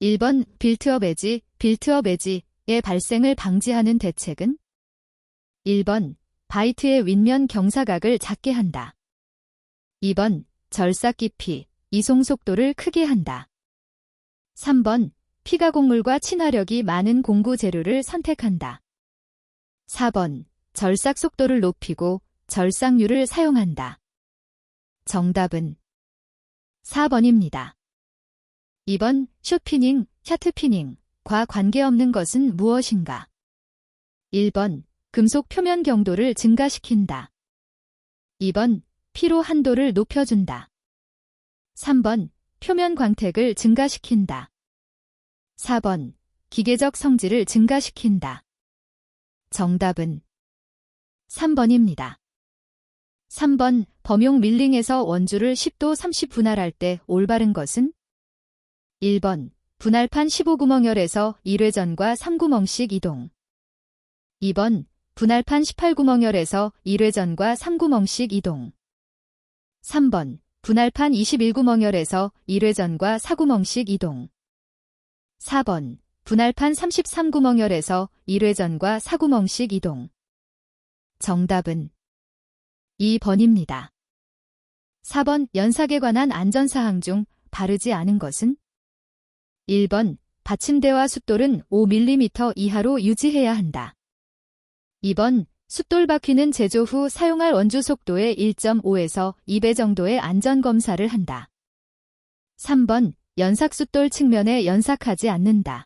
1번 빌트업 에지의 발생을 방지하는 대책은? 1번 바이트의 윗면 경사각을 작게 한다. 2번 절삭 깊이, 이송 속도를 크게 한다. 3번 피가공물과 친화력이 많은 공구 재료를 선택한다. 4번 절삭 속도를 높이고 절삭률을 사용한다. 정답은 4번입니다. 2번 숏피닝, 샤트피닝과 관계없는 것은 무엇인가? 1번 금속 표면 경도를 증가시킨다. 2번 피로 한도를 높여준다. 3번 표면 광택을 증가시킨다. 4번 기계적 성질을 증가시킨다. 정답은 3번입니다. 3번 범용 밀링에서 원주를 10도 30 분할할 때 올바른 것은? 1번 분할판 15구멍열에서 1회전과 3구멍씩 이동. 2번 분할판 18구멍열에서 1회전과 3구멍씩 이동. 3번 분할판 21구멍열에서 1회전과 4구멍씩 이동. 4번 분할판 33구멍열에서 1회전과 4구멍씩 이동. 정답은 2번입니다. 4번 연삭에 관한 안전사항 중 바르지 않은 것은? 1번 받침대와 숫돌은 5mm 이하로 유지해야 한다. 2번 숫돌 바퀴는 제조 후 사용할 원주 속도의 1.5에서 2배 정도의 안전검사를 한다. 3번 연삭 숫돌 측면에 연삭하지 않는다.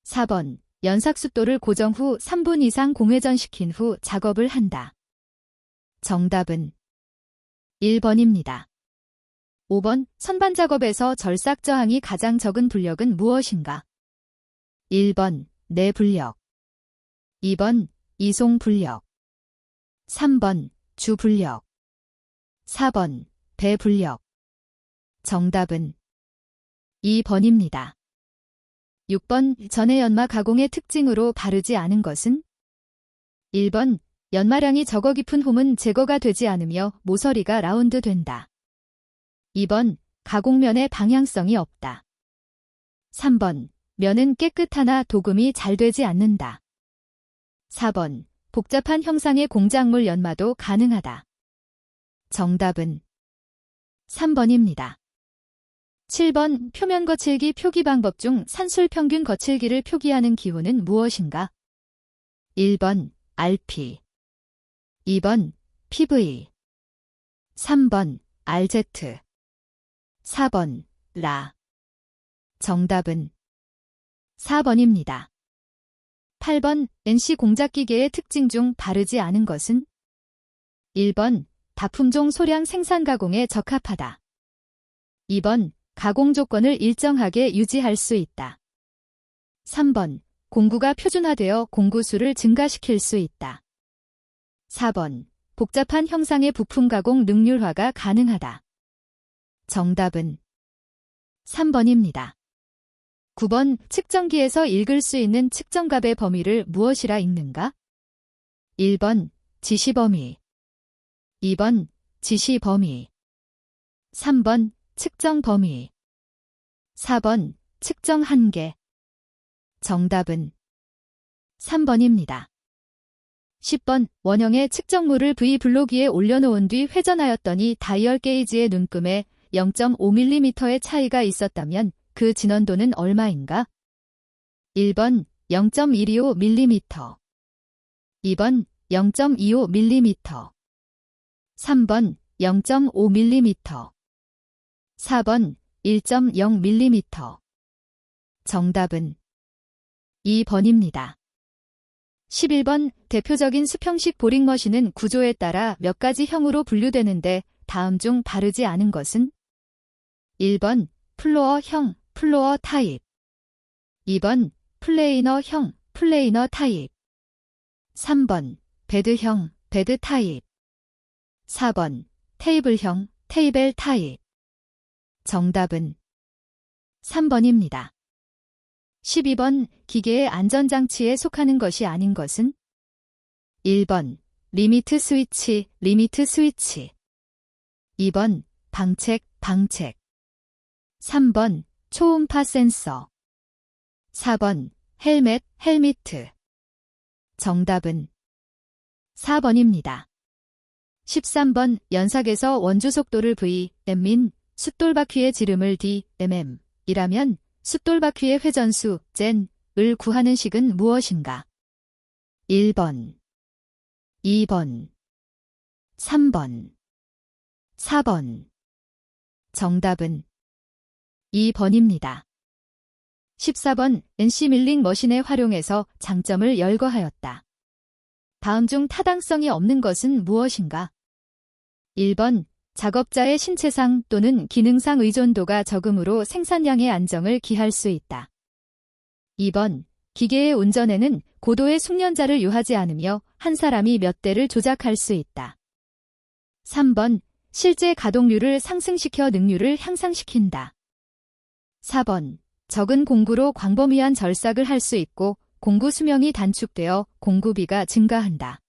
4번 연삭 숫돌을 고정 후 3분 이상 공회전시킨 후 작업을 한다. 정답은 1번입니다. 5번 선반 작업에서 절삭 저항이 가장 적은 불력은 무엇인가? 1번 내불력, 2번 이송불력, 3번 주불력, 4번 배불력. 정답은 2번입니다. 6번 전해연마 가공의 특징으로 바르지 않은 것은? 1번 연마량이 적어 깊은 홈은 제거가 되지 않으며 모서리가 라운드 된다. 2번 가공면의 방향성이 없다. 3번 면은 깨끗하나 도금이 잘 되지 않는다. 4번 복잡한 형상의 공작물 연마도 가능하다. 정답은 3번입니다. 7번 표면 거칠기 표기 방법 중 산술 평균 거칠기를 표기하는 기호는 무엇인가? 1번 RP, 2번 PV, 3번 RZ, 4번 라. 정답은 4번입니다. 8번 NC 공작기계의 특징 중 바르지 않은 것은? 1번 다품종 소량 생산 가공에 적합하다. 2번 가공 조건을 일정하게 유지할 수 있다. 3번 공구가 표준화되어 공구수를 증가시킬 수 있다. 4번 복잡한 형상의 부품 가공 능률화가 가능하다. 정답은 3번입니다. 9번 측정기에서 읽을 수 있는 측정값의 범위를 무엇이라 읽는가? 1번 지시범위, 2번 지시범위, 3번 측정범위, 4번 측정한계. 정답은 3번입니다. 10번 원형의 측정물을 V블록 위에 올려놓은 뒤 회전하였더니 다이얼 게이지의 눈금에 0.5mm의 차이가 있었다면 그 진원도는 얼마인가? 1번 0.125mm, 2번 0.25mm, 3번 0.5mm, 4번 1.0mm. 정답은 2번입니다. 11번 대표적인 수평식 보링머신은 구조에 따라 몇 가지 형으로 분류되는데 다음 중 바르지 않은 것은? 1번 플로어형, 플로어 타입, 2번 플레이너형, 플레이너 타입, 3번 베드형, 베드 타입, 4번 테이블형, 테이블 타입. 정답은 3번입니다. 12번 기계의 안전장치에 속하는 것이 아닌 것은? 1번 리미트 스위치, 리미트 스위치, 2번 방책, 방책, 3번 초음파 센서. 4번 헬멧, 헬미트. 정답은 4번입니다. 13번 연삭에서 원주 속도를 v/m인 숫돌바퀴의 지름을 d/mm 이라면 숫돌바퀴의 회전수 젠을 구하는 식은 무엇인가? 1번, 2번, 3번, 4번. 정답은 2번입니다. 14번 NC 밀링 머신의 활용에서 장점을 열거하였다. 다음 중 타당성이 없는 것은 무엇인가? 1번 작업자의 신체상 또는 기능상 의존도가 적음으로 생산량의 안정을 기할 수 있다. 2번 기계의 운전에는 고도의 숙련자를 요하지 않으며 한 사람이 몇 대를 조작할 수 있다. 3번 실제 가동률을 상승시켜 능률을 향상시킨다. 4번 적은 공구로 광범위한 절삭을 할 수 있고 공구 수명이 단축되어 공구비가 증가한다.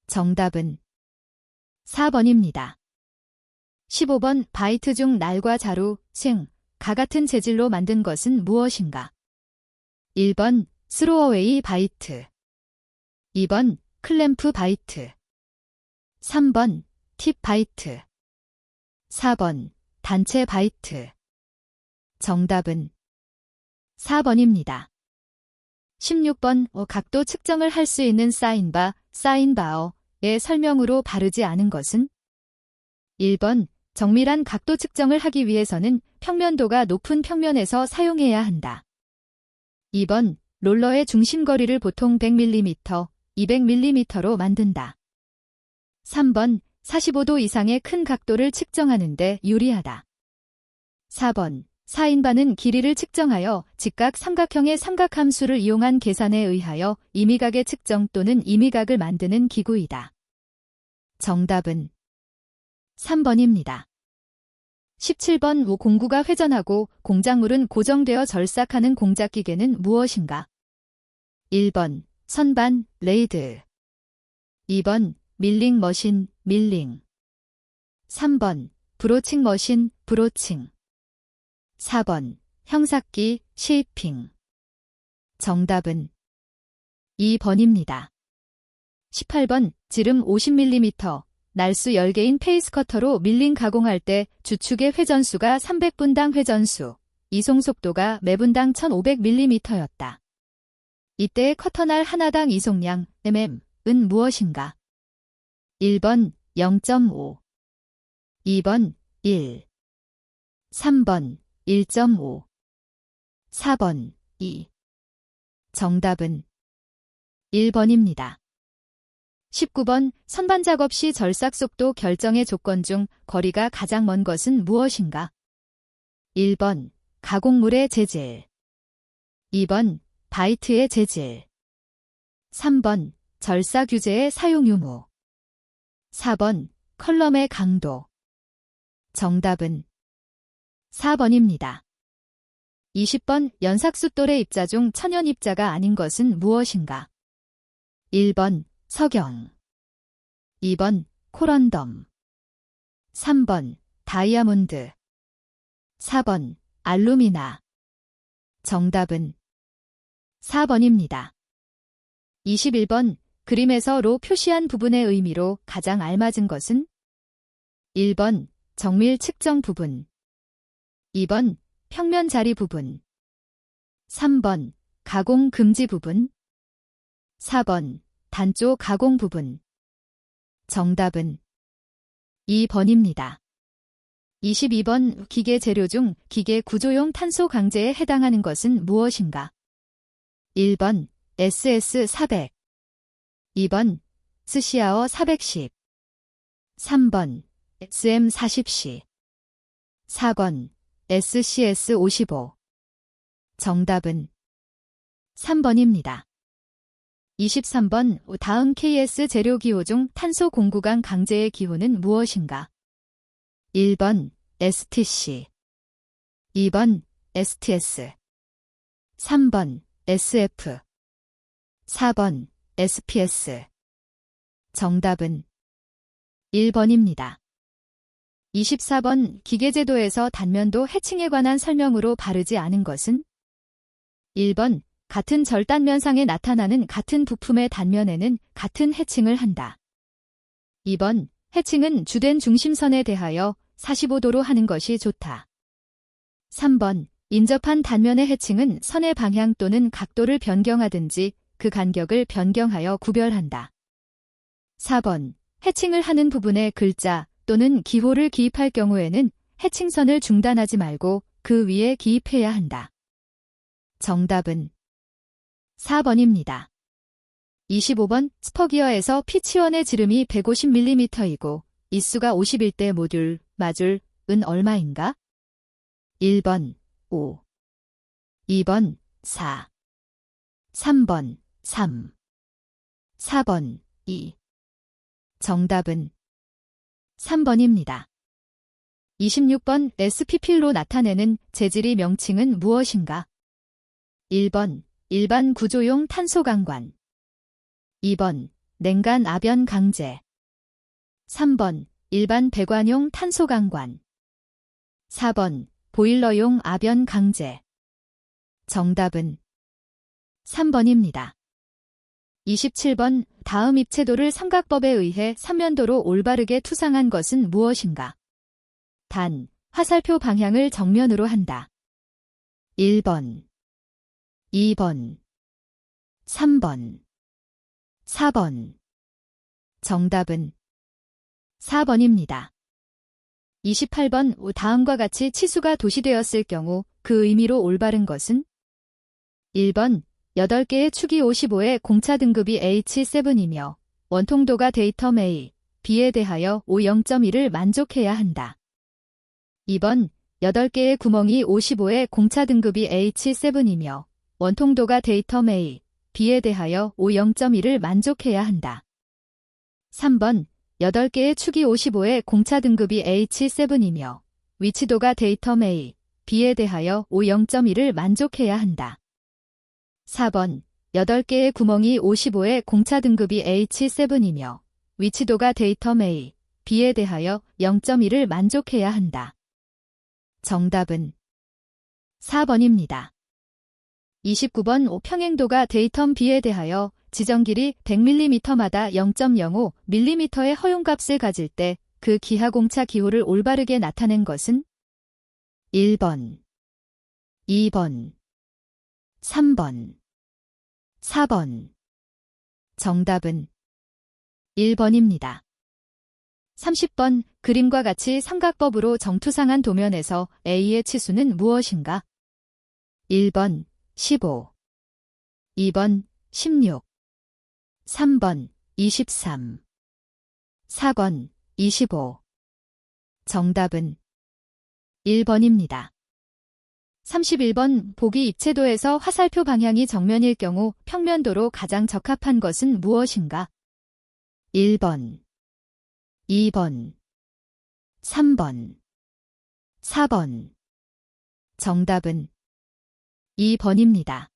정답은 4번입니다. 15번 바이트 중 날과 자루, 생, 가 같은 재질로 만든 것은 무엇인가? 1번 스로어웨이 바이트. 2번 클램프 바이트. 3번 팁 바이트. 4번 단체 바이트. 정답은 4번입니다. 16번 각도 측정을 할 수 있는 사인바, 사인바어의 설명으로 바르지 않은 것은? 1번 정밀한 각도 측정을 하기 위해서는 평면도가 높은 평면에서 사용해야 한다. 2번 롤러의 중심거리를 보통 100mm, 200mm로 만든다. 3번 45도 이상의 큰 각도를 측정하는 데 유리하다. 4번 사인바는 길이를 측정하여 직각 삼각형의 삼각함수를 이용한 계산에 의하여 임의각의 측정 또는 임의각을 만드는 기구이다. 정답은 3번입니다. 17번 공구가 회전하고 공작물은 고정되어 절삭하는 공작기계는 무엇인가? 1번 선반, 레이드. 2번 밀링 머신, 밀링. 3번 브로칭 머신, 브로칭. 4번 형삭기, 쉐이핑. 정답은 2번입니다. 18번 지름 50mm, 날수 10개인 페이스커터로 밀링 가공할 때 주축의 회전수가 300분당 회전수, 이송속도가 매분당 1500mm였다. 이때의 커터날 하나당 이송량, mm은 무엇인가? 1번 0.5, 2번 1, 3번 1.5, 4번 2. 정답은 1번입니다. 19번 선반 작업 시 절삭 속도 결정의 조건 중 거리가 가장 먼 것은 무엇인가? 1번 가공물의 재질. 2번 바이트의 재질. 3번 절삭 유제의 사용 유무. 4번 컬럼의 강도. 정답은 4번입니다. 20번 연삭숫돌의 입자 중 천연 입자가 아닌 것은 무엇인가? 1번 석영. 2번 코런덤. 3번 다이아몬드. 4번 알루미나. 정답은 4번입니다. 21번 그림에서 로 표시한 부분의 의미로 가장 알맞은 것은? 1번 정밀 측정 부분. 2번 평면 자리 부분. 3번 가공 금지 부분. 4번 단조 가공 부분. 정답은 2번입니다. 22번 기계 재료 중 기계 구조용 탄소 강제에 해당하는 것은 무엇인가? 1번 SS400. 2번 스시아어 410. 3번 SM40C. 4번 SCS55. 정답은 3번입니다. 23번 다음 KS 재료 기호 중 탄소 공구강 강제의 기호는 무엇인가? 1번 STC. 2번 STS. 3번 SF. 4번 SPS. 정답은 1번입니다. 24번 기계제도에서 단면도 해칭에 관한 설명으로 바르지 않은 것은? 1번 같은 절단면상에 나타나는 같은 부품의 단면에는 같은 해칭을 한다. 2번 해칭은 주된 중심선에 대하여 45도로 하는 것이 좋다. 3번 인접한 단면의 해칭은 선의 방향 또는 각도를 변경하든지 그 간격을 변경하여 구별한다. 4번 해칭을 하는 부분에 글자 또는 기호를 기입할 경우에는 해칭선을 중단하지 말고 그 위에 기입해야 한다. 정답은 4번입니다. 25번 스퍼기어에서 피치원의 지름이 150mm이고 입수가 51대 모듈, 마줄은 얼마인가? 1번 5, 2번 4, 3번 3, 4번 2. 정답은 3번입니다. 26번 SP필로 나타내는 재질의 명칭은 무엇인가? 1번 일반 구조용 탄소강관, 2번 냉간 아변 강제, 3번 일반 배관용 탄소강관, 4번 보일러용 아변 강제. 정답은 3번입니다. 27번 다음 입체도를 삼각법에 의해 삼면도로 올바르게 투상한 것은 무엇인가? 단, 화살표 방향을 정면으로 한다. 1번, 2번, 3번, 4번. 정답은 4번입니다. 28번 다음과 같이 치수가 도시되었을 경우 그 의미로 올바른 것은? 1번 8개의 축이 55의 공차 등급이 H7이며 원통도가 데이텀 A, B에 대하여 O 0.1을 만족해야 한다. 2번 8개의 구멍이 55의 공차 등급이 H7이며 원통도가 데이텀 A, B에 대하여 O 0.1을 만족해야 한다. 3번 8개의 축이 55의 공차 등급이 H7이며 위치도가 데이텀 A, B에 대하여 O 0.1을 만족해야 한다. 4번 8개의 구멍이 55의 공차 등급이 H7이며 위치도가 데이텀 A, B에 대하여 0.1을 만족해야 한다. 정답은 4번입니다. 29번 평행도가 데이텀 B에 대하여 지정 길이 100mm마다 0.05mm의 허용값을 가질 때 그 기하공차 기호를 올바르게 나타낸 것은? 1번, 2번, 3번, 4번. 정답은 1번입니다. 30번 그림과 같이 삼각법으로 정투상한 도면에서 A의 치수는 무엇인가? 1번 15, 2번 16, 3번 23, 4번 25. 정답은 1번입니다. 31번 보기 입체도에서 화살표 방향이 정면일 경우 평면도로 가장 적합한 것은 무엇인가? 1번, 2번, 3번, 4번. 정답은 2번입니다.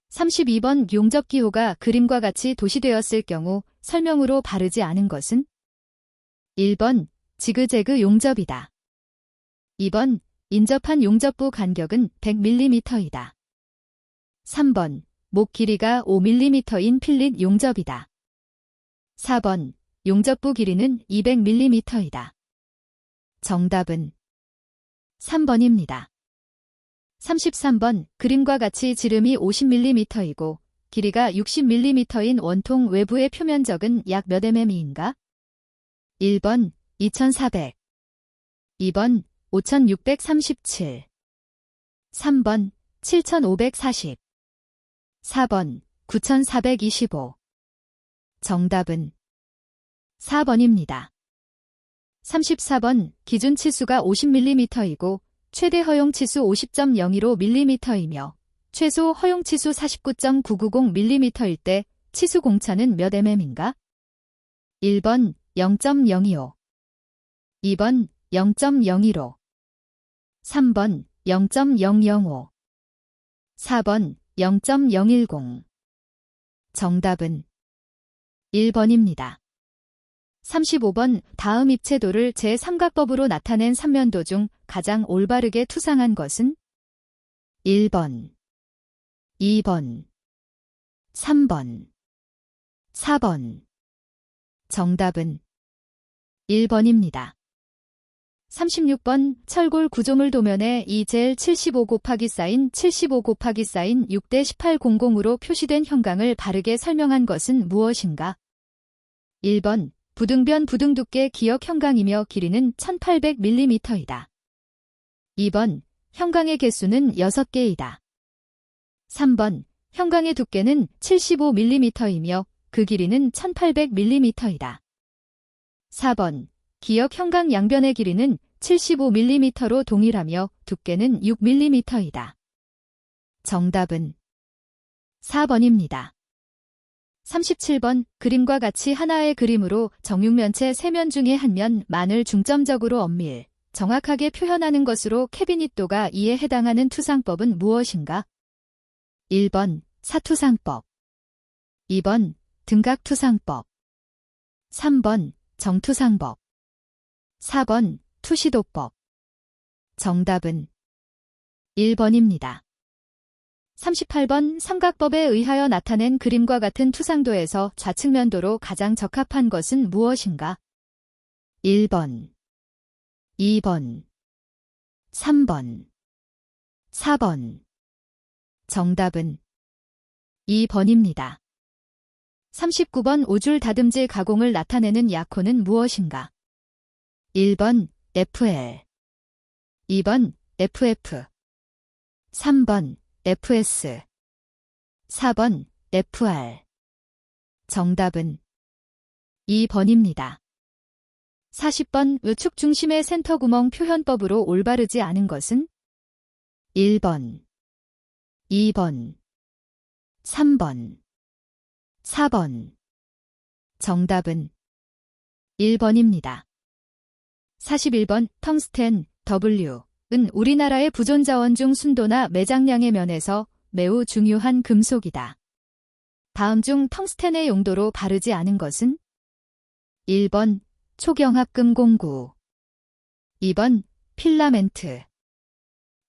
32번 용접기호가 그림과 같이 도시되었을 경우 설명으로 바르지 않은 것은? 1번 지그재그 용접이다. 2번 인접한 용접부 간격은 100mm이다. 3번 목 길이가 5mm인 필릿 용접이다. 4번 용접부 길이는 200mm이다. 정답은 3번입니다. 33번 그림과 같이 지름이 50mm이고 길이가 60mm인 원통 외부의 표면적은 약 몇 mm인가? 1번 2400, 2번 5637, 3번 7540, 4번 9425. 정답은 4번입니다. 34번 기준 치수가 50mm이고 최대 허용 치수 50.015mm이며 최소 허용 치수 49.990mm일 때 치수 공차는 몇 mm인가? 1번 0.025, 2번 0.015, 3번 0.005, 4번 0.010. 정답은 1번입니다. 35번 다음 입체도를 제3각법으로 나타낸 삼면도 중 가장 올바르게 투상한 것은 1번, 2번, 3번, 4번. 정답은 1번입니다. 36번 철골 구조물 도면에 이젤 75 곱하기 사인 75 곱하기 사인 6:1800으로 표시된 형광을 바르게 설명한 것은 무엇인가? 1번 부등변 부등 두께 기역 형광이며 길이는 1800mm이다. 2번 형광의 개수는 6개이다. 3번 형광의 두께는 75mm이며 그 길이는 1800mm이다. 4번 기역 형광 양변의 길이는 75mm로 동일하며 두께는 6mm이다. 정답은 4번입니다. 37번 그림과 같이 하나의 그림으로 정육면체 3면 중에 한 면만을 중점적으로 엄밀, 정확하게 표현하는 것으로 캐비닛도가 이에 해당하는 투상법은 무엇인가? 1번 사투상법, 2번 등각투상법, 3번 정투상법, 4번 투시도법. 정답은 1번입니다. 38번 삼각법에 의하여 나타낸 그림과 같은 투상도에서 좌측면도로 가장 적합한 것은 무엇인가? 1번, 2번, 3번, 4번. 정답은 2번입니다. 39번 5줄 다듬질 가공을 나타내는 약호는 무엇인가? 1번 FL, 2번 FF, 3번 FS, 4번 FR. 정답은 2번입니다. 40번 우측 중심의 센터 구멍 표현법으로 올바르지 않은 것은? 1번, 2번, 3번, 4번. 정답은 1번입니다. 41번 텅스텐 W은 우리나라의 부존자원 중 순도나 매장량의 면에서 매우 중요한 금속이다. 다음 중 텅스텐의 용도로 바르지 않은 것은? 1번 초경합금 공구, 2번 필라멘트,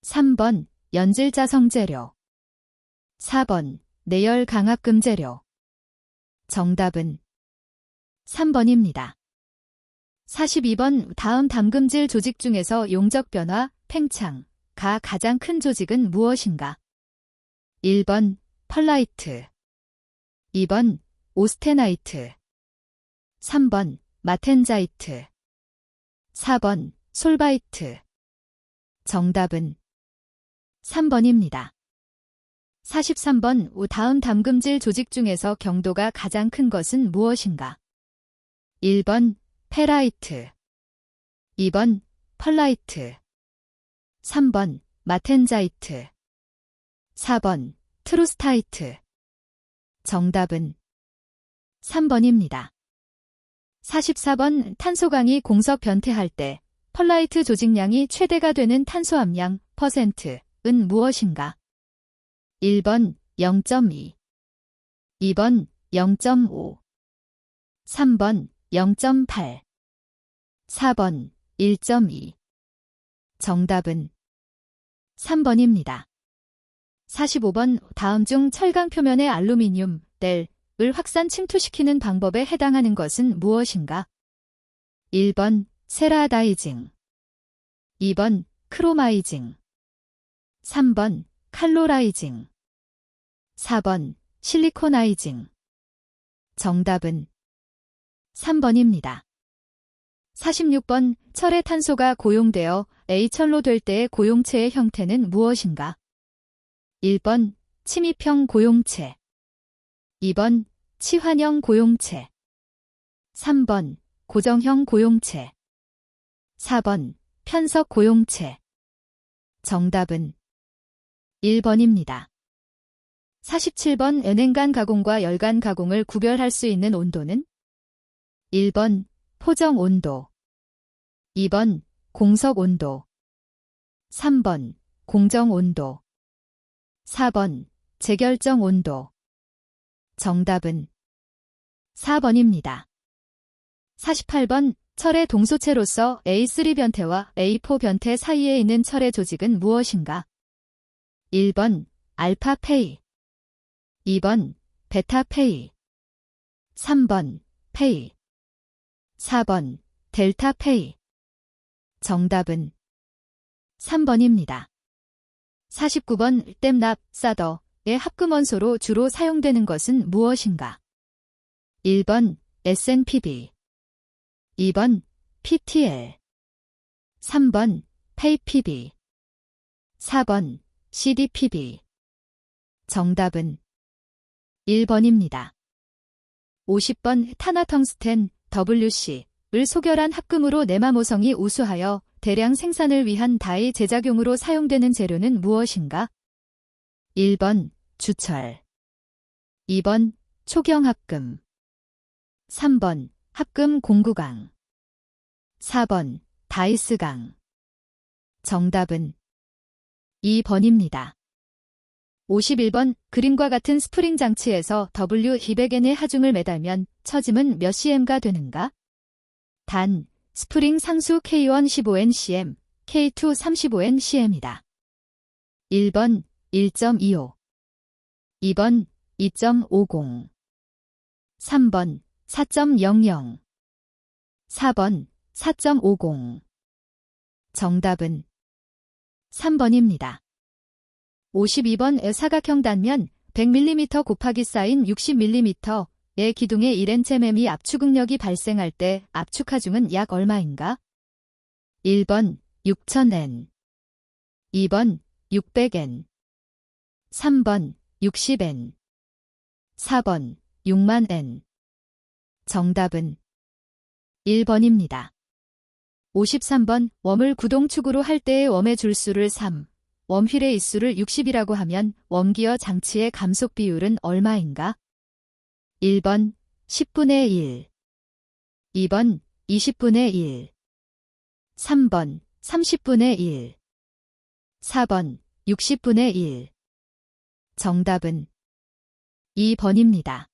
3번 연질자성 재료, 4번 내열 강합금 재료. 정답은 3번입니다. 42번 다음 담금질 조직 중에서 용적 변화, 팽창가 가장 큰 조직은 무엇인가? 1번 펄라이트, 2번 오스테나이트, 3번 마텐자이트, 4번 솔바이트. 정답은 3번입니다. 43번 다음 담금질 조직 중에서 경도가 가장 큰 것은 무엇인가? 1번 페라이트, 2번 펄라이트, 3번 마텐자이트, 4번 트루스타이트. 정답은 3번입니다. 44번 탄소강이 공석 변태할 때 펄라이트 조직량이 최대가 되는 탄소함량 %은 무엇인가? 1번 0.2, 2번 0.5, 3번 0.8, 4번 1.2. 정답은 3번입니다. 45번 다음 중 철강 표면의 알루미늄, 을 확산 침투시키는 방법에 해당하는 것은 무엇인가? 1번 세라다이징, 2번 크로마이징, 3번 칼로라이징, 4번 실리코나이징. 정답은 3번입니다. 46번 철의 탄소가 고용되어 A철로 될 때의 고용체의 형태는 무엇인가? 1번 침입형 고용체, 2번 치환형 고용체, 3번 고정형 고용체, 4번 편석 고용체. 정답은 1번입니다. 47번 은행간 가공과 열간 가공을 구별할 수 있는 온도는? 1번 포정 온도, 2번 공석 온도, 3번 공정 온도, 4번 재결정 온도. 정답은 4번입니다. 48번 철의 동소체로서 A3 변태와 A4 변태 사이에 있는 철의 조직은 무엇인가? 1번 알파-페이, 2번 베타-페이, 3번 페이, 4번 델타-페이. 정답은 3번입니다. 49번 댐납, 사더의 합금원소로 주로 사용되는 것은 무엇인가? 1번 SNPB, 2번 PTL, 3번 페이PB, 4번 CDPB. 정답은 1번입니다. 50번 탄화텅스텐 WC을 소결한 합금으로 내마모성이 우수하여 대량 생산을 위한 다이 제작용으로 사용되는 재료는 무엇인가? 1번 주철, 2번 초경합금, 3번 합금 공구강, 4번 다이스강. 정답은 2번입니다. 51번 그림과 같은 스프링 장치에서 W200N의 하중을 매달면 처짐은 몇 cm가 되는가? 단, 스프링 상수 K1 15N-cm, K2 35N-cm이다. 1번 1.25, 2번 2.50, 3번 4.00, 4번 4.50. 정답은 3번입니다. 52번 사각형 단면 100mm 곱하기 사인 60mm의 기둥에 1Nm의 압축응력이 발생할 때 압축 하중은 약 얼마인가? 1번 6000N, 2번 600N, 3번 60N, 4번 60000N. 정답은 1번입니다. 53번 웜을 구동축으로 할 때의 웜의 줄수를 3, 웜휠의 입수를 60이라고 하면 웜기어 장치의 감속 비율은 얼마인가? 1번 10분의 1, 2번 20분의 1, 3번 30분의 1, 4번 60분의 1. 정답은 2번입니다.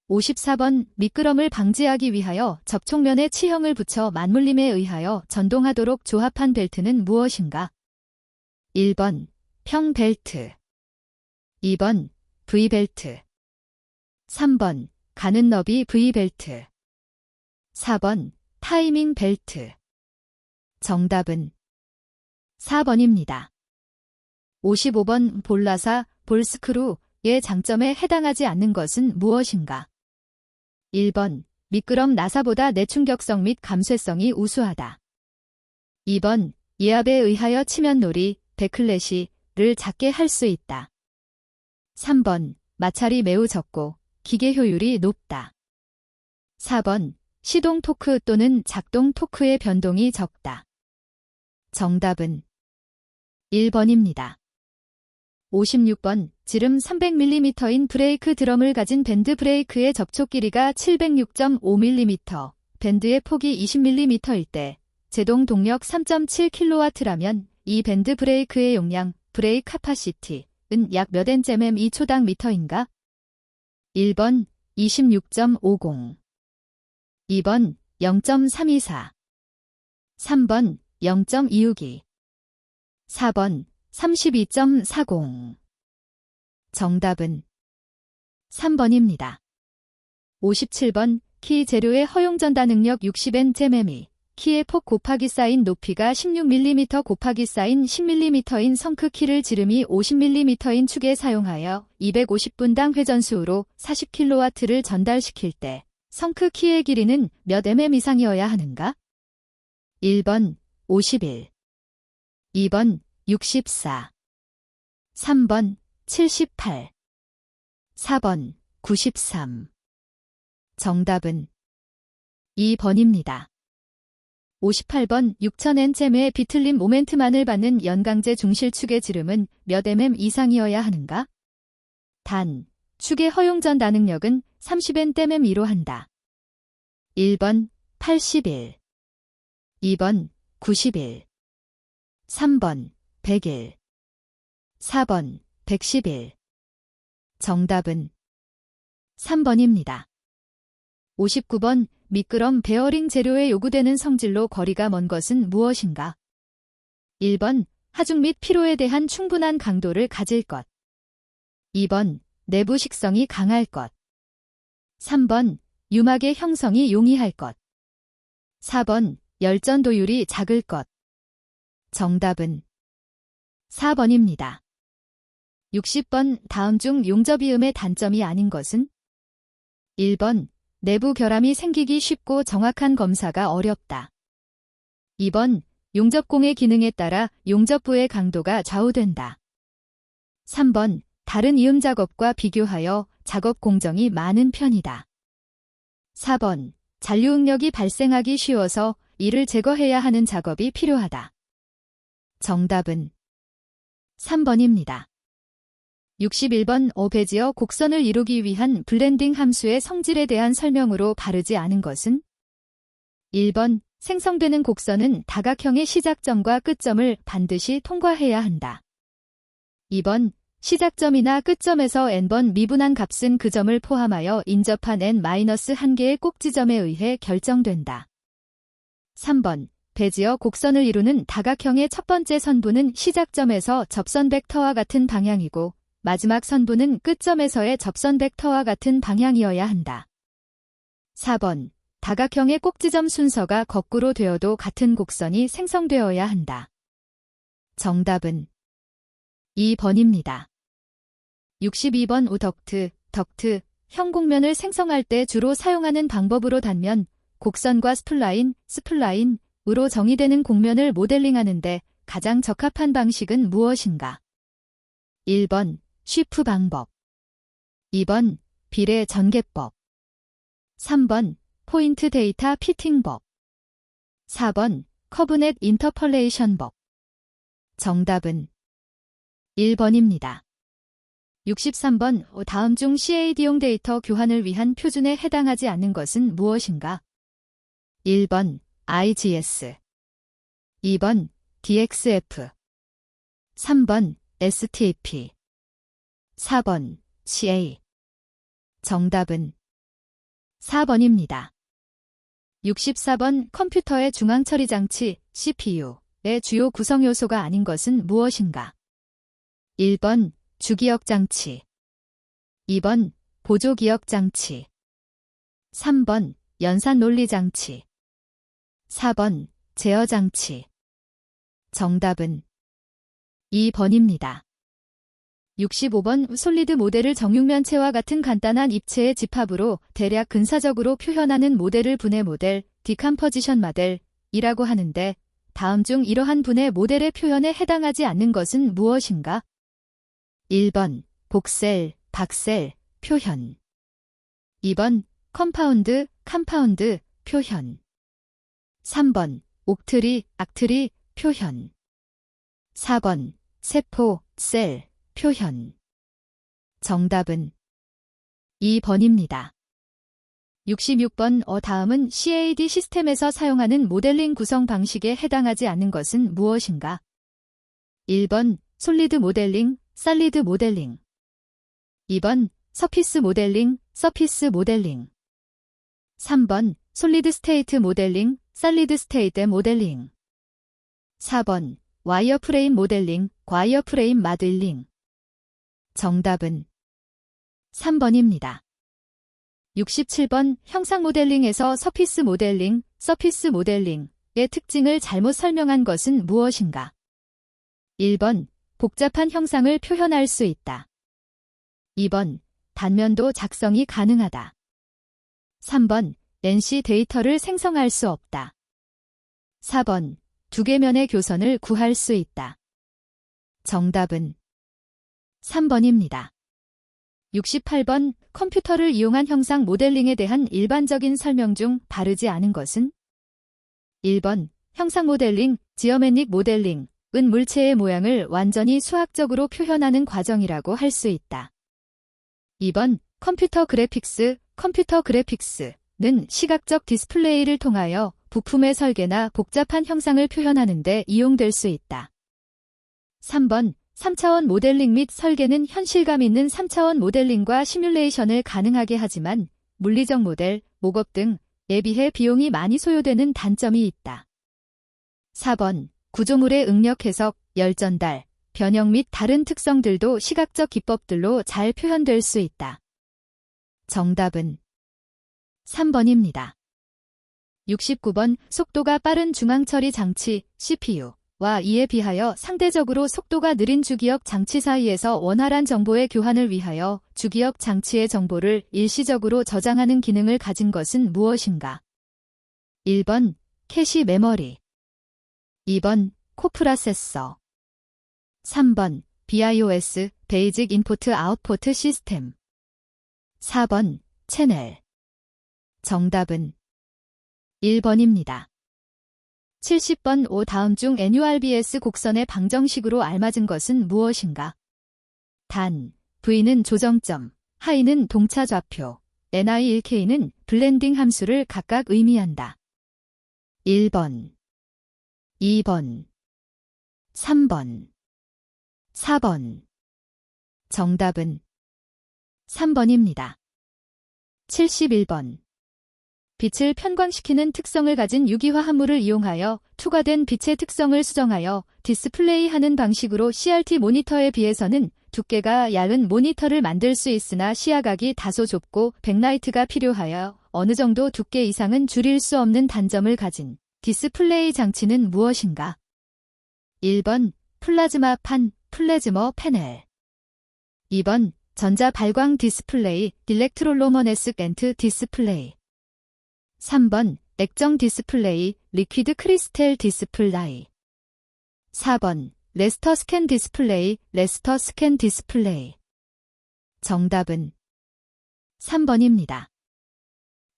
54번 미끄럼을 방지하기 위하여 접촉면에 치형을 붙여 맞물림에 의하여 전동하도록 조합한 벨트는 무엇인가? 1번 평벨트, 2번 V벨트, 3번 가는 너비 V벨트, 4번 타이밍 벨트. 정답은 4번입니다. 55번 볼라사, 볼스크루의 장점에 해당하지 않는 것은 무엇인가? 1번 미끄럼 나사보다 내충격성 및 감쇄성이 우수하다. 2번 예압에 의하여 치면놀이, 데클래시를 작게 할 수 있다. 3번 마찰이 매우 적고 기계 효율이 높다. 4번 시동 토크 또는 작동 토크의 변동이 적다. 정답은 1번입니다. 56번 지름 300mm인 브레이크 드럼을 가진 밴드 브레이크의 접촉 길이가 706.5mm, 밴드의 폭이 20mm일 때 제동 동력 3.7kW라면 이 밴드 브레이크의 용량, 브레이크 카파시티는 약 몇 Nm 2초당 미터인가? 1번 26.50, 2번 0.324, 3번 0.262, 4번 32.40. 정답은 3번입니다. 57번 키 재료의 허용 전달 능력 60Nm, 키의 폭 곱하기 쌓인 높이가 16mm 곱하기 쌓인 10mm인 성크 키를 지름이 50mm인 축에 사용하여 250분당 회전수로 40kW를 전달시킬 때 성크 키의 길이는 몇 mm 이상이어야 하는가? 1번 51, 2번 64, 3번 78, 4번 93. 정답은 2번입니다. 58번 6000Nm의 비틀림 모멘트만을 받는 연강제 중실축의 지름은 몇 mm 이상이어야 하는가? 단, 축의 허용 전달 능력은 30Nm이로 한다. 1번 81, 2번 91, 3번 101, 4번 111. 정답은 3번입니다. 59번 미끄럼 베어링 재료에 요구되는 성질로 거리가 먼 것은 무엇인가? 1번 하중 및 피로에 대한 충분한 강도를 가질 것. 2번 내부 식성이 강할 것. 3번 유막의 형성이 용이할 것. 4번 열전 도율이 작을 것. 정답은 4번입니다. 60번 다음 중 용접이음의 단점이 아닌 것은? 1번 내부 결함이 생기기 쉽고 정확한 검사가 어렵다. 2번 용접공의 기능에 따라 용접부의 강도가 좌우된다. 3번 다른 이음 작업과 비교하여 작업 공정이 많은 편이다. 4번 잔류응력이 발생하기 쉬워서 이를 제거해야 하는 작업이 필요하다. 정답은 3번입니다. 61번 베지어 곡선을 이루기 위한 블렌딩 함수의 성질에 대한 설명으로 바르지 않은 것은? 1번 생성되는 곡선은 다각형의 시작점과 끝점을 반드시 통과해야 한다. 2번 시작점이나 끝점에서 n번 미분한 값은 그 점을 포함하여 인접한 n-1개의 꼭지점에 의해 결정된다. 3번 베지어 곡선을 이루는 다각형의 첫 번째 선부는 시작점에서 접선 벡터와 같은 방향이고 마지막 선부는 끝점에서의 접선 벡터와 같은 방향이어야 한다. 4번 다각형의 꼭지점 순서가 거꾸로 되어도 같은 곡선이 생성되어야 한다. 정답은 2번입니다. 62번 덕트, 형곡면을 생성할 때 주로 사용하는 방법으로 단면, 곡선과 스플라인으로 정의되는 곡면을 모델링하는데 가장 적합한 방식은 무엇인가? 1번 쉬프 방법. 2번 비례 전개법. 3번 포인트 데이터 피팅법. 4번 커브넷 인터펄레이션법. 정답은 1번입니다. 63번 다음 중 CAD용 데이터 교환을 위한 표준에 해당하지 않는 것은 무엇인가? 1번 IGS. 2번 DXF. 3번 STP. 4번 CA. 정답은 4번입니다. 64번 컴퓨터의 중앙처리장치 CPU의 주요 구성 요소가 아닌 것은 무엇인가? 1번 주기억장치. 2번 보조기억장치. 3번 연산논리장치. 4번 제어장치. 정답은 2번입니다. 65번 솔리드 모델을 정육면체와 같은 간단한 입체의 집합으로 대략 근사적으로 표현하는 모델을 분해 모델, 디컴포지션 모델이라고 하는데 다음 중 이러한 분해 모델의 표현에 해당하지 않는 것은 무엇인가? 1번 복셀, 박셀, 표현. 2번 컴파운드 표현. 3번 옥트리, 악트리, 표현. 4번 세포, 셀, 표현. 정답은 2번입니다. 66번 다음은 CAD 시스템에서 사용하는 모델링 구성 방식에 해당하지 않는 것은 무엇인가? 1번 솔리드 모델링, 솔리드 모델링. 2번 서피스 모델링, 서피스 모델링. 3번 솔리드 스테이트 모델링, 솔리드 스테이트 모델링. 4번 와이어프레임 모델링, 와이어프레임 모델링. 정답은 3번입니다. 67번 형상 모델링에서 서피스 모델링, 서피스 모델링의 특징을 잘못 설명한 것은 무엇인가? 1번 복잡한 형상을 표현할 수 있다. 2번 단면도 작성이 가능하다. 3번 NC 데이터를 생성할 수 없다. 4번 두 개 면의 교선을 구할 수 있다. 정답은 3번입니다. 68번 컴퓨터를 이용한 형상 모델링에 대한 일반적인 설명 중 바르지 않은 것은? 1번 형상 모델링, 지오메닉 모델링은 물체의 모양을 완전히 수학적으로 표현하는 과정이라고 할 수 있다. 2번 컴퓨터 그래픽스는 시각적 디스플레이를 통하여 부품의 설계나 복잡한 형상을 표현하는 데 이용될 수 있다. 3번 3차원 모델링 및 설계는 현실감 있는 3차원 모델링과 시뮬레이션을 가능하게 하지만 물리적 모델, 목업 등 비해 비용이 많이 소요되는 단점이 있다. 4번 구조물의 응력 해석, 열 전달, 변형 및 다른 특성들도 시각적 기법들로 잘 표현될 수 있다. 정답은 3번입니다. 69번 속도가 빠른 중앙처리 장치 CPU와 이에 비하여 상대적으로 속도가 느린 주기억 장치 사이에서 원활한 정보의 교환을 위하여 주기억 장치의 정보를 일시적으로 저장하는 기능을 가진 것은 무엇인가? 1번 캐시 메모리, 2번 코프로세서, 3번 BIOS 베이직 인포트 아웃포트 시스템, 4번 채널. 정답은 1번입니다. 70번 다음 중 NURBS 곡선의 방정식으로 알맞은 것은 무엇인가? 단, V는 조정점, 하이는 동차 좌표, NI1K는 블렌딩 함수를 각각 의미한다. 1번, 2번, 3번, 4번. 정답은 3번입니다. 71번. 빛을 편광시키는 특성을 가진 유기화 합물을 이용하여 투과된 빛의 특성을 수정하여 디스플레이하는 방식으로 CRT 모니터에 비해서는 두께가 얇은 모니터를 만들 수 있으나 시야각이 다소 좁고 백라이트가 필요하여 어느 정도 두께 이상은 줄일 수 없는 단점을 가진 디스플레이 장치는 무엇인가? 1번 플라즈마판, 플래즈머 패널, 2번 전자 발광 디스플레이, 일렉트롤로머네스센트 디스플레이, 3번 액정 디스플레이, 리퀴드 크리스텔 디스플레이, 4번 레스터 스캔 디스플레이, 레스터 스캔 디스플레이. 정답은 3번입니다.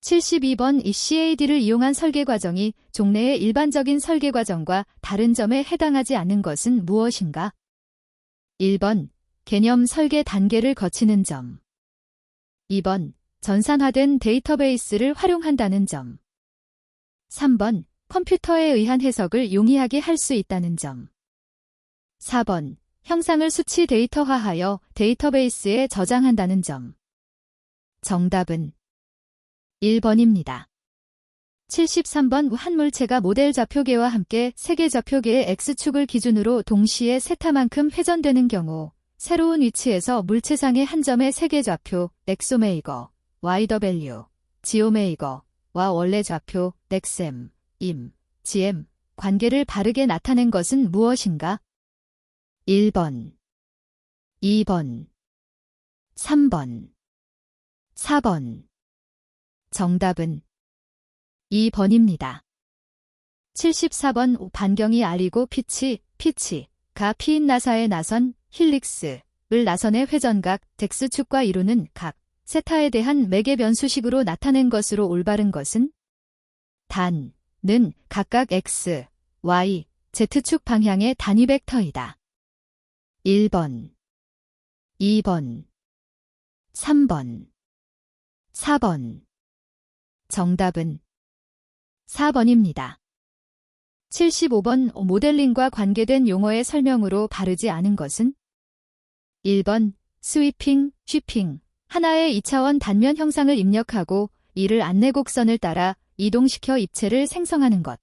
72번 이 CAD를 이용한 설계 과정이 종래의 일반적인 설계 과정과 다른 점에 해당하지 않는 것은 무엇인가? 1번 개념 설계 단계를 거치는 점, 2번 전산화된 데이터베이스를 활용한다는 점, 3번 컴퓨터에 의한 해석을 용이하게 할 수 있다는 점, 4번 형상을 수치 데이터화하여 데이터베이스에 저장한다는 점. 정답은 1번입니다. 73번 한 물체가 모델 좌표계와 함께 세계 좌표계의 X축을 기준으로 동시에 세타만큼 회전되는 경우 새로운 위치에서 물체상의 한 점의 세계 좌표 넥소메이거, YW, 지오메이거와 원래 좌표 넥셈, 임, GM 관계를 바르게 나타낸 것은 무엇인가? 1번, 2번, 3번, 4번. 정답은 2번입니다. 74번 반경이 R이고 피치가 P인 나사의 나선, 힐릭스을 나선의 회전각, X축과 이루는 각, 세타에 대한 매개 변수식으로 나타낸 것으로 올바른 것은? 는 각각 X, Y, Z축 방향의 단위 벡터이다. 1번, 2번, 3번, 4번. 정답은 4번입니다. 75번 모델링과 관계된 용어의 설명으로 바르지 않은 것은? 1번 스위핑, 쉬핑, 하나의 2차원 단면 형상을 입력하고 이를 안내곡선을 따라 이동시켜 입체를 생성하는 것.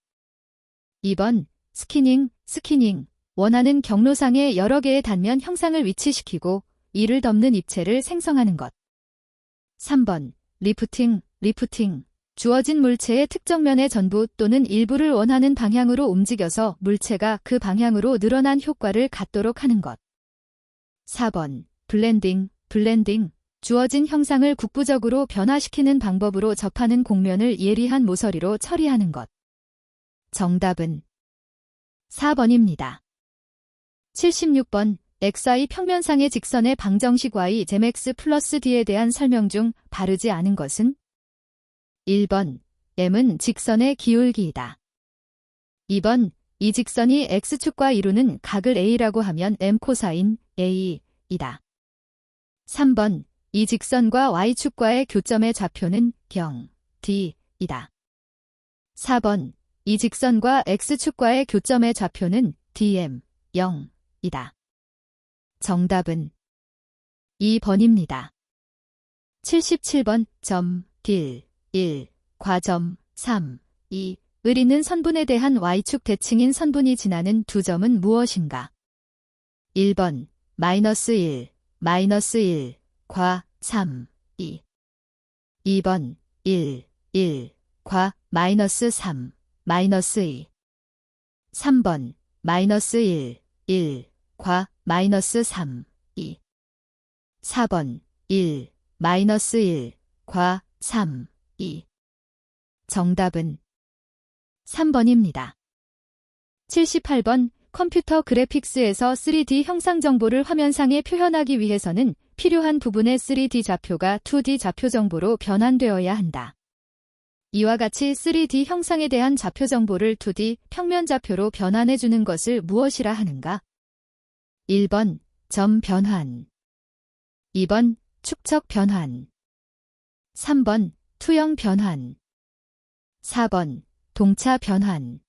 2번 스키닝, 원하는 경로상의 여러 개의 단면 형상을 위치시키고 이를 덮는 입체를 생성하는 것. 3번 리프팅, 주어진 물체의 특정 면의 전부 또는 일부를 원하는 방향으로 움직여서 물체가 그 방향으로 늘어난 효과를 갖도록 하는 것. 4번 블렌딩, 주어진 형상을 국부적으로 변화시키는 방법으로 접하는 곡면을 예리한 모서리로 처리하는 것. 정답은 4번입니다. 76번 XY 평면상의 직선의 방정식 Y Gmax 플러스 D에 대한 설명 중 바르지 않은 것은? 1번 M은 직선의 기울기이다. 2번 이 직선이 X축과 이루는 각을 A라고 하면 M 코사인 A이다. 3번 이 직선과 Y축과의 교점의 좌표는 경, D이다. 4번 이 직선과 X축과의 교점의 좌표는 DM, 0이다. 정답은 2번입니다. 77번 길, 과점 3, 2, 을 있는 선분에 대한 y축 대칭인 선분이 지나는 두 점은 무엇인가? 1번 마이너스 1, 마이너스 1, 과 3, 2 2번 1, 1, 과 마이너스 3, 마이너스 2 3번 마이너스 1, 1, 과 마이너스 3, 2 4번 1, 마이너스 1, 과 3, 2 정답은 3번입니다. 78번 컴퓨터 그래픽스에서 3D 형상 정보를 화면상에 표현하기 위해서는 필요한 부분의 3D 좌표가 2D 좌표 정보로 변환되어야 한다. 이와 같이 3D 형상에 대한 좌표 정보를 2D 평면 좌표로 변환해주는 것을 무엇이라 하는가? 1번 점 변환 2번 축척 변환 3번 투영 변환 4번 동차 변환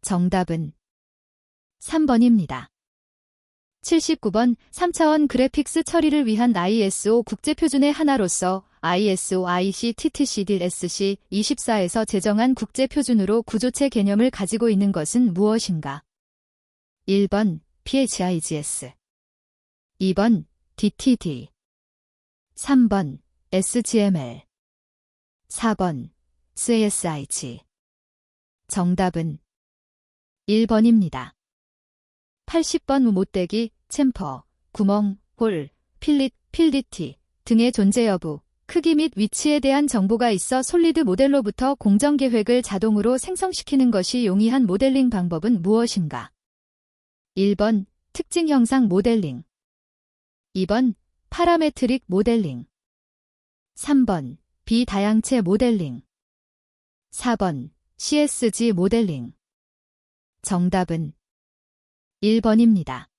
정답은 3번입니다. 79번 3차원 그래픽스 처리를 위한 ISO 국제표준의 하나로서 ISO IC-TTC-SC 24에서 제정한 국제표준으로 구조체 개념을 가지고 있는 것은 무엇인가? 1번 PHIGS 2번 DTD 3번 SGML 4번 CSIG 정답은 1번입니다. 80번 못대기, 챔퍼, 구멍, 홀, 필릿, 필디티 등의 존재 여부, 크기 및 위치에 대한 정보가 있어 솔리드 모델로부터 공정 계획을 자동으로 생성시키는 것이 용이한 모델링 방법은 무엇인가? 1번 특징 형상 모델링 2번 파라메트릭 모델링 3번 비다양체 모델링 4번 CSG 모델링 정답은 1번입니다.